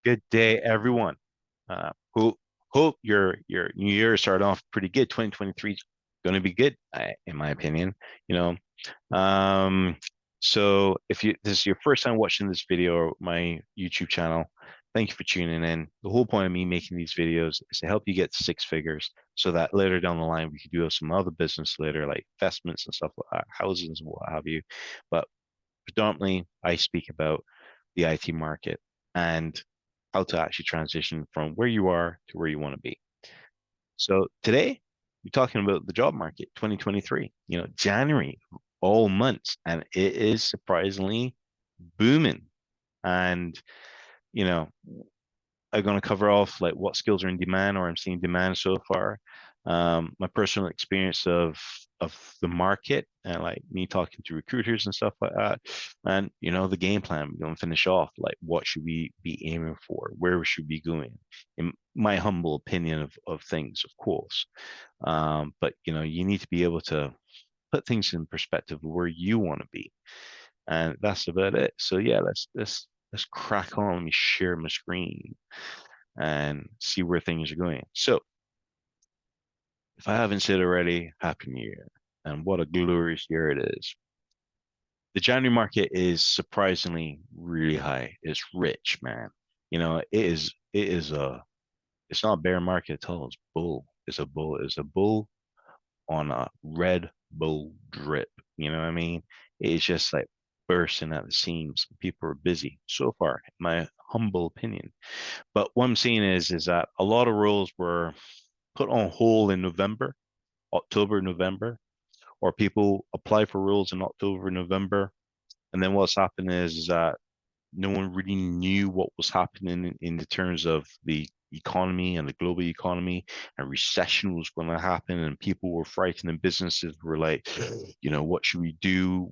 Good day, everyone. Hope your new year started off pretty good. 2023 is going to be good, in my opinion. You know, so if this is your first time watching this video or my YouTube channel, thank you for tuning in. The whole point of me making these videos is to help you get to six figures, so that later down the line we could do some other business later, like investments and stuff like that, houses and what have you. But predominantly, I speak about the IT market and how to actually transition from where you are to where you want to be. So today, we're talking about the job market 2023, January, all months, and it is surprisingly booming. And, you know, I'm going to cover off like what skills are in demand or I'm seeing demand so far. My personal experience of the market and like me talking to recruiters and stuff like that, and the game plan. We're going to finish off like what should we be aiming for, where we should be going, in my humble opinion of things, of course. But you need to be able to put things in perspective of where you want to be, and that's about it. So yeah, let's crack on. Let me share my screen and see where things are going. So, if I haven't said already, Happy New Year. And what a glorious year it is. The January market is surprisingly really high. It's rich, man. It's not a bear market at all. It's bull. It's a bull on a Red Bull drip. You know what I mean? It's just like bursting at the seams. People are busy so far, in my humble opinion. But what I'm seeing is that a lot of roles were put on hold in November, October, November, or people apply for roles in October, November. And then what's happened is that no one really knew what was happening in the terms of the economy and the global economy, and recession was going to happen, and people were frightened, and businesses were like, what should we do?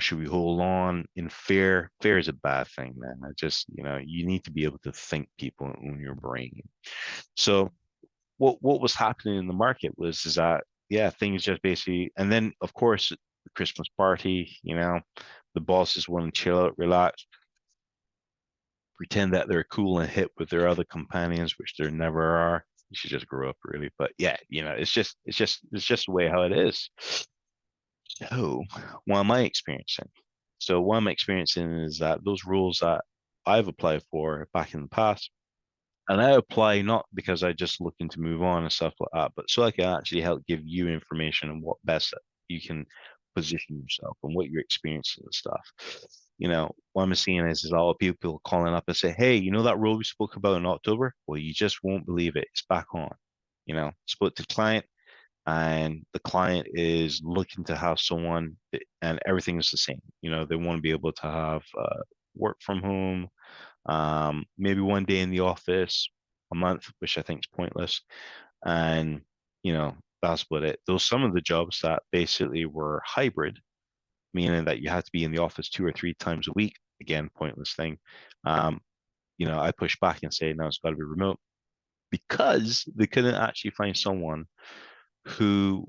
Should we hold on? In fear is a bad thing, man. I just, you need to be able to think people in your brain. So what was happening in the market was is that yeah, things just basically, and then of course the Christmas party, the bosses want to chill out, relax, pretend that they're cool and hip with their other companions, which there never are. You should just grow up, really. But yeah, it's just the way how it is. So what am I experiencing? So what I'm experiencing is that those rules that I've applied for back in the past, and I apply not because I just looking to move on and stuff like that, but so I can actually help give you information on what best you can position yourself and what your experiences and stuff. What I'm seeing is a lot of people calling up and say, "Hey, you know that role we spoke about in October? Well, you just won't believe it. It's back on." Spoke to the client, and the client is looking to have someone, and everything is the same. They want to be able to have work from home, maybe one day in the office a month, which I think is pointless. And, that's what it. Those some of the jobs that basically were hybrid, meaning that you had to be in the office 2 or 3 times a week. Again, pointless thing. Um, I push back and say, no, it's got to be remote because they couldn't actually find someone who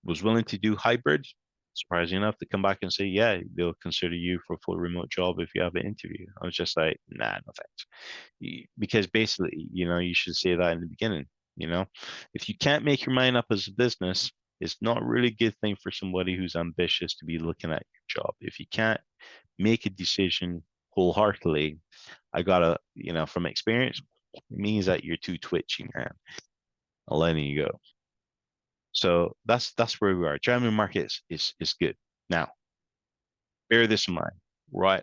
was willing to do hybrid. Surprisingly enough, to come back and say, yeah, they'll consider you for a full remote job if you have an interview. I was just like, nah, no thanks. Because basically, you should say that in the beginning. You know, if you can't make your mind up as a business, it's not really a good thing for somebody who's ambitious to be looking at your job. If you can't make a decision wholeheartedly, I gotta, from experience, it means that you're too twitchy, man. I'm letting you go. So that's where we are. German market is good. Now, bear this in mind, right?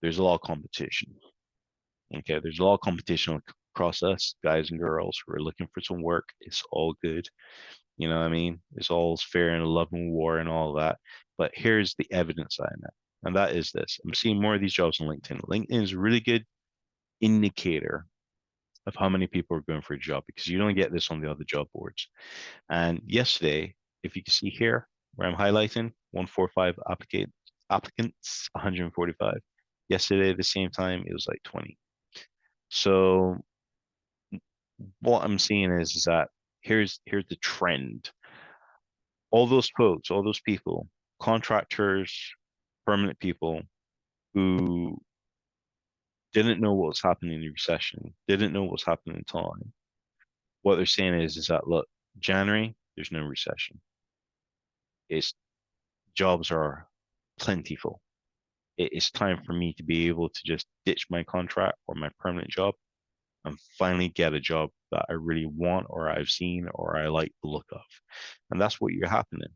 There's a lot of competition. Okay, there's a lot of competition across us, guys and girls who are looking for some work. It's all good. You know what I mean? It's all fair in love and war and all that. But here's the evidence I know. And that is this. I'm seeing more of these jobs on LinkedIn. LinkedIn is a really good indicator of how many people are going for a job because you don't get this on the other job boards. And yesterday, if you can see here where I'm highlighting 145 applicants, 145. Yesterday at the same time, it was like 20. So what I'm seeing is that here's the trend. All those folks, all those people, contractors, permanent people who didn't know what was happening in the recession, didn't know what was happening in time. What they're saying is that look, January, there's no recession. It's jobs are plentiful. It is time for me to be able to just ditch my contract or my permanent job and finally get a job that I really want or I've seen or I like the look of. And that's what you're happening.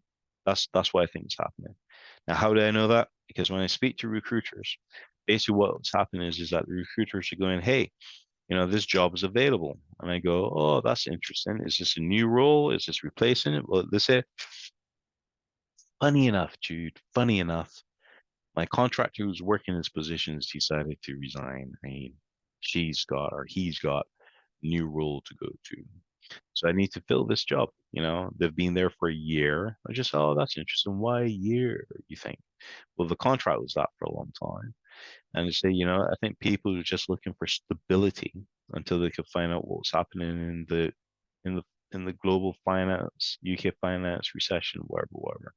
That's what I think is happening. Now, how do I know that? Because when I speak to recruiters, basically what's happening is that the recruiters are going, hey, this job is available. And I go, oh, that's interesting. Is this a new role? Is this replacing it? Well, they say, funny enough, Jude, funny enough, my contractor who's working this position has decided to resign. I mean, she's got or he's got a new role to go to. So I need to fill this job. They've been there for a year. I just, oh, that's interesting. Why a year, you think? Well, the contract was that for a long time. And they say, I think people are just looking for stability until they could find out what's happening in the in the global finance, UK finance recession, whatever.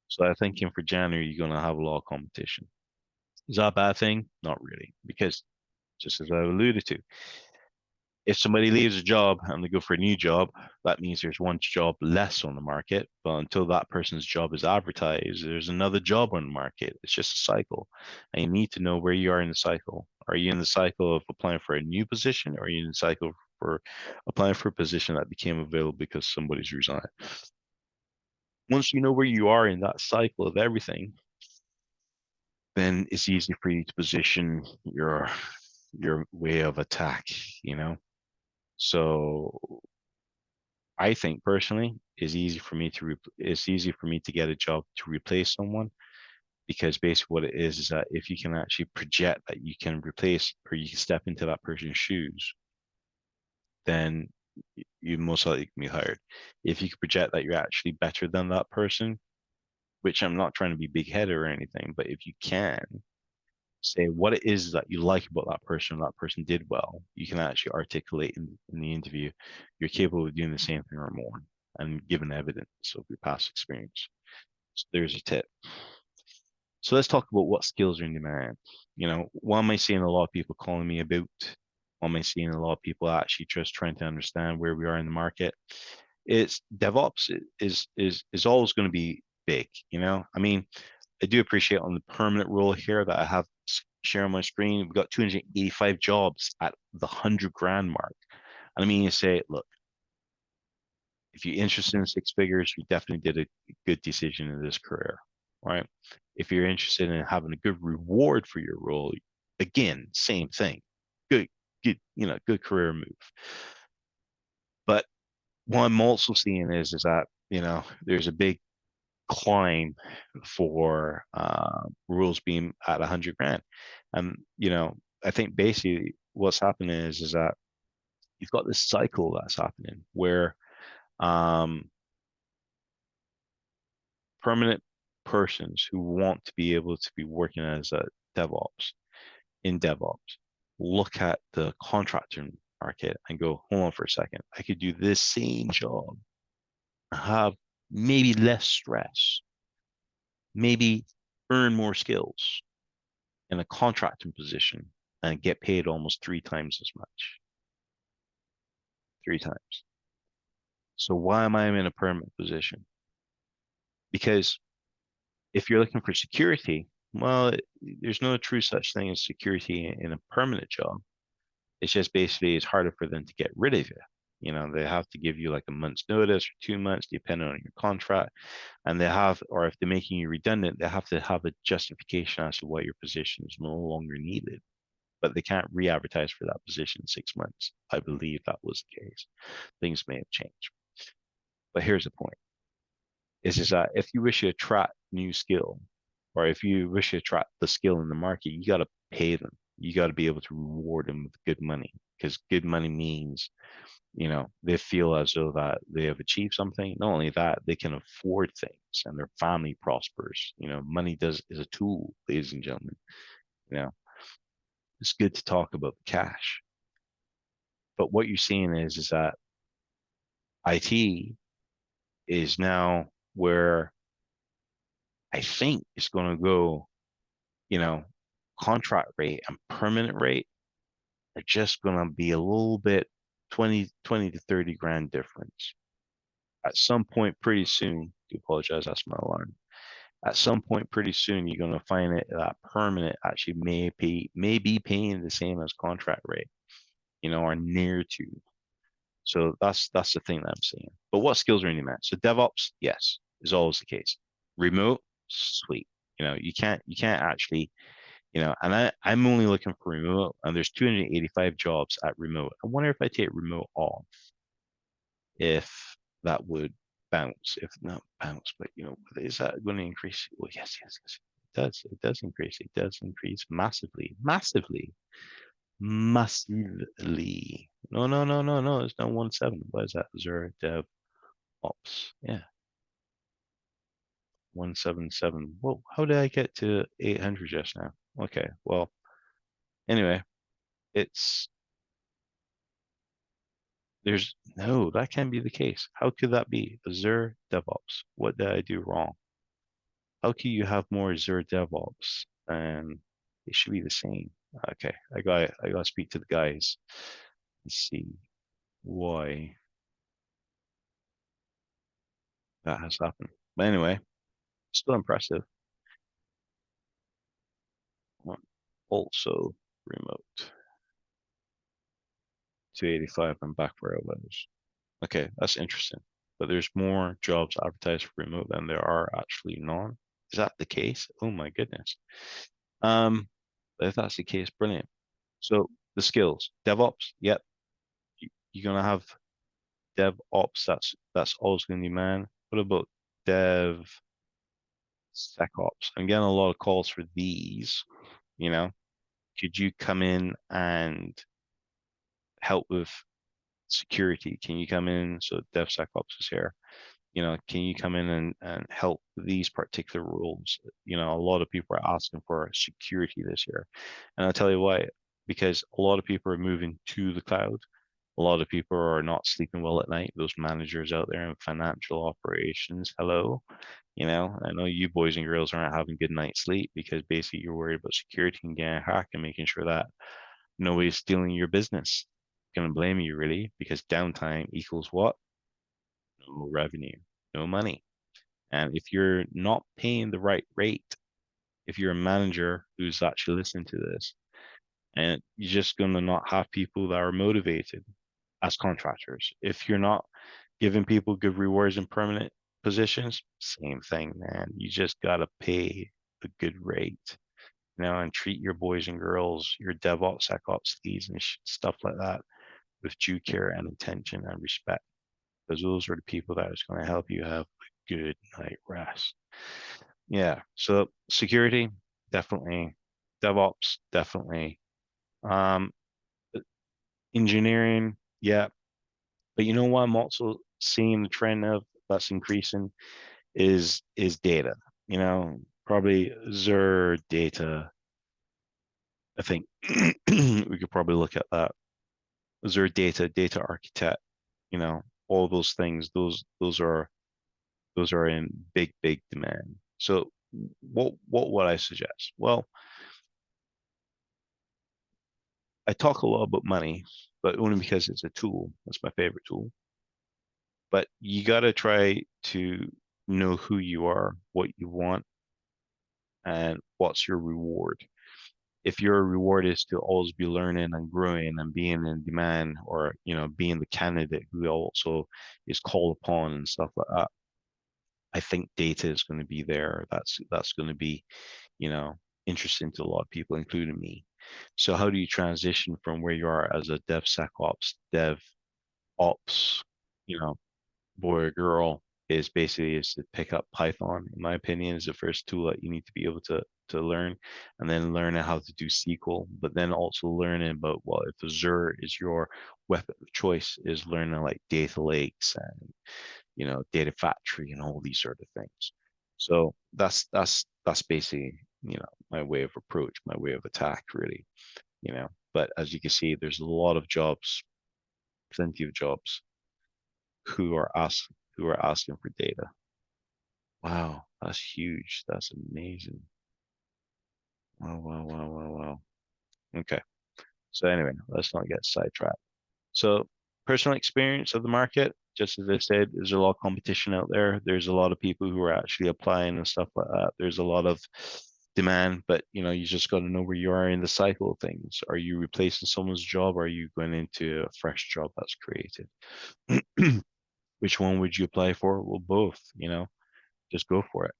So I think in for January, you're going to have a lot of competition. Is that a bad thing? Not really, because just as I alluded to, if somebody leaves a job and they go for a new job, that means there's one job less on the market. But until that person's job is advertised, there's another job on the market. It's just a cycle. And you need to know where you are in the cycle. Are you in the cycle of applying for a new position, or are you in the cycle for applying for a position that became available because somebody's resigned? Once you know where you are in that cycle of everything, then it's easy for you to position your way of attack, you know? So I think personally, it's easy for me to get a job to replace someone, because basically what it is that if you can actually project that you can replace or you can step into that person's shoes, then you most likely can be hired. If you can project that you're actually better than that person, which I'm not trying to be big headed or anything, but if you can say what it is that you like about that person did well, you can actually articulate in the interview, you're capable of doing the same thing or more, and given evidence of your past experience. So there's a tip. So let's talk about what skills are in demand. What am I seeing a lot of people calling me about? What am I seeing a lot of people actually just trying to understand where we are in the market? It's DevOps is always going to be big. I mean, I do appreciate on the permanent role here that I have share on my screen. We've got 285 jobs at the 100 grand mark. And I mean, you say, look, if you're interested in six figures, you definitely did a good decision in this career, right? If you're interested in having a good reward for your role, again, same thing. Good, good career move. But what I'm also seeing is that, there's a big climb for rules being at 100 grand. And, I think basically what's happening is that you've got this cycle that's happening where um, permanent persons who want to be able to be working as a DevOps in DevOps look at the contractor market and go, hold on for a second, I could do this same job, have maybe less stress, maybe earn more skills in a contracting position and get paid almost three times as much. Three times. So why am I in a permanent position? Because if you're looking for security, well, there's no true such thing as security in a permanent job. It's just basically it's harder for them to get rid of you. They have to give you like a month's notice or 2 months, depending on your contract. And or if they're making you redundant, they have to have a justification as to why your position is no longer needed. But they can't re-advertise for that position in 6 months. I believe that was the case. Things may have changed. But here's the point. Is that if you wish to attract new skill, or if you wish to attract the skill in the market, you got to pay them. You got to be able to reward them with good money, because good money means, they feel as though that they have achieved something. Not only that, they can afford things and their family prospers. Money is a tool, ladies and gentlemen. It's good to talk about the cash. But what you're seeing is that IT is now where I think it's going to go, you know, contract rate and permanent rate are just going to be a little bit 20 to 30 grand difference. At some point pretty soon, I apologize, that's my alarm. At some point pretty soon, you're going to find it that permanent actually may be paying the same as contract rate, or near to. So that's the thing that I'm seeing. But what skills are in demand? So DevOps, yes, is always the case. Remote, sweet. You can't actually, and I'm only looking for remote, and there's 285 jobs at remote. I wonder if I take remote off, if that would bounce. If not bounce, but is that going to increase? Well, yes, yes, yes. It does. It does increase. It does increase massively, massively, massively. No, no, no, no, no. It's not 1.7. What is that? Azure Dev Ops. Yeah, 177. Whoa, how did I get to 800 just now? Okay, well, anyway, it's there's no, that can't be the case. How could that be? Azure DevOps. What did I do wrong? How can you have more Azure DevOps? And it should be the same. Okay, I gotta speak to the guys and see why that has happened. But anyway, still impressive. Also remote. 285 and back where I was. Okay, that's interesting. But there's more jobs advertised for remote than there are actually non. Is that the case? Oh my goodness. Um, if that's the case, brilliant. So the skills, DevOps, yep. You're gonna have DevOps. That's always gonna be man. What about DevSecOps? I'm getting a lot of calls for these. You know, could you come in and help with security? Can you come in? So DevSecOps is here. Can you come in and help these particular roles? A lot of people are asking for security this year. And I'll tell you why, because a lot of people are moving to the cloud. A lot of people are not sleeping well at night. Those managers out there in financial operations, hello. I know you boys and girls aren't having good night's sleep because basically you're worried about security and getting hacked and making sure that nobody's stealing your business. Gonna blame you really because downtime equals what? No revenue, no money. And if you're not paying the right rate, if you're a manager who's actually listening to this, and you're just going to not have people that are motivated as contractors. If you're not giving people good rewards in permanent positions, same thing, man. You just got to pay a good rate, and treat your boys and girls, your DevOps, SecOps leads, and stuff like that with due care and attention and respect. Because those are the people that is going to help you have a good night rest. Yeah. So security, definitely. DevOps, definitely. Um, Engineering, yeah. But you know what I'm also seeing the trend of that's increasing is data. Probably Azure data. I think we could probably look at that. Azure data architect, all those things, those are in big, big demand. So what would I suggest? Well, I talk a lot about money, but only because it's a tool. That's my favorite tool. But you got to try to know who you are, what you want, and what's your reward. If your reward is to always be learning and growing and being in demand, or being the candidate who also is called upon and stuff like that, I think data is going to be there. That's going to be interesting to a lot of people, including me. So how do you transition from where you are as a DevSecOps, DevOps, you know, boy or girl, is to pick up Python, in my opinion, is the first tool that you need to be able to learn, and then learning how to do SQL, but then also learning about, well, if Azure is your weapon of choice, is learning like data lakes and data factory and all these sort of things. So that's basically my way of approach, my way of attack, really. But as you can see, there's a lot of jobs, plenty of jobs who are asking for data. Wow, that's huge. That's amazing. Wow, wow, wow, wow, wow. Okay. So anyway, let's not get sidetracked. So personal experience of the market, just as I said, there's a lot of competition out there. There's a lot of people who are actually applying and stuff like that. There's a lot of demand, but you just got to know where you are in the cycle of things. Are you replacing someone's job? Or are you going into a fresh job that's created? Which one would you apply for? Well, both, just go for it.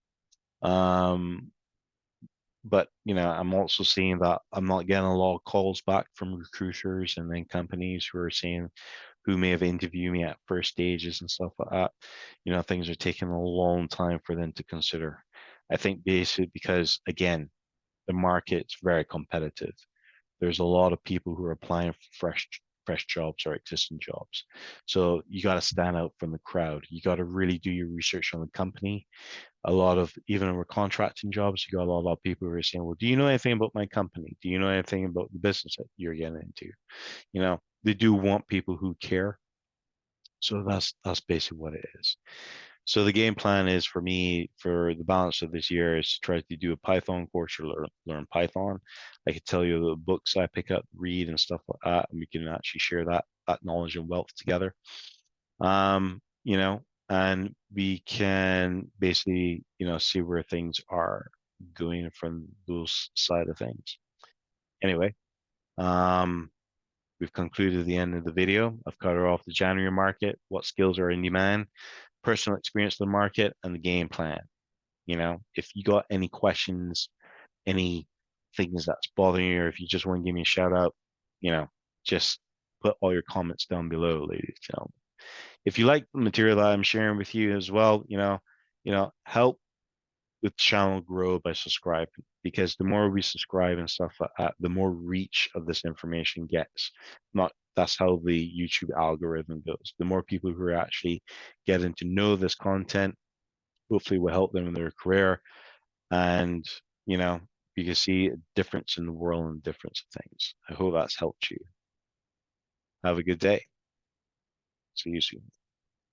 But I'm also seeing that I'm not getting a lot of calls back from recruiters and then companies who are saying who may have interviewed me at first stages and stuff like that. Things are taking a long time for them to consider. I think basically because again, the market's very competitive. There's a lot of people who are applying for fresh jobs or existing jobs. So you got to stand out from the crowd. You got to really do your research on the company. A lot of even with contracting jobs, you got a lot of people who are saying, "Well, do you know anything about my company? Do you know anything about the business that you're getting into?" They do want people who care. So that's basically what it is. So the game plan is for me for the balance of this year is to try to do a Python course or learn Python. I could tell you the books I pick up, read, and stuff like that, and we can actually share that knowledge and wealth together. Um, you know, and we can basically see where things are going from those side of things. Anyway, um, we've concluded the end of the video. I've covered off the January market, what skills are in demand, personal experience of the market, and the game plan. If you got any questions, any things that's bothering you, or if you just want to give me a shout out, you know, just put all your comments down below, ladies and gentlemen. If you like the material that I'm sharing with you as well, help the channel grow by subscribing because the more we subscribe and stuff like that, the more reach of this information gets. Not That's how the YouTube algorithm goes. The more people who are actually getting to know this content, hopefully will help them in their career. And, you know, you can see a difference in the world and difference of things. I hope that's helped you. Have a good day. See you soon.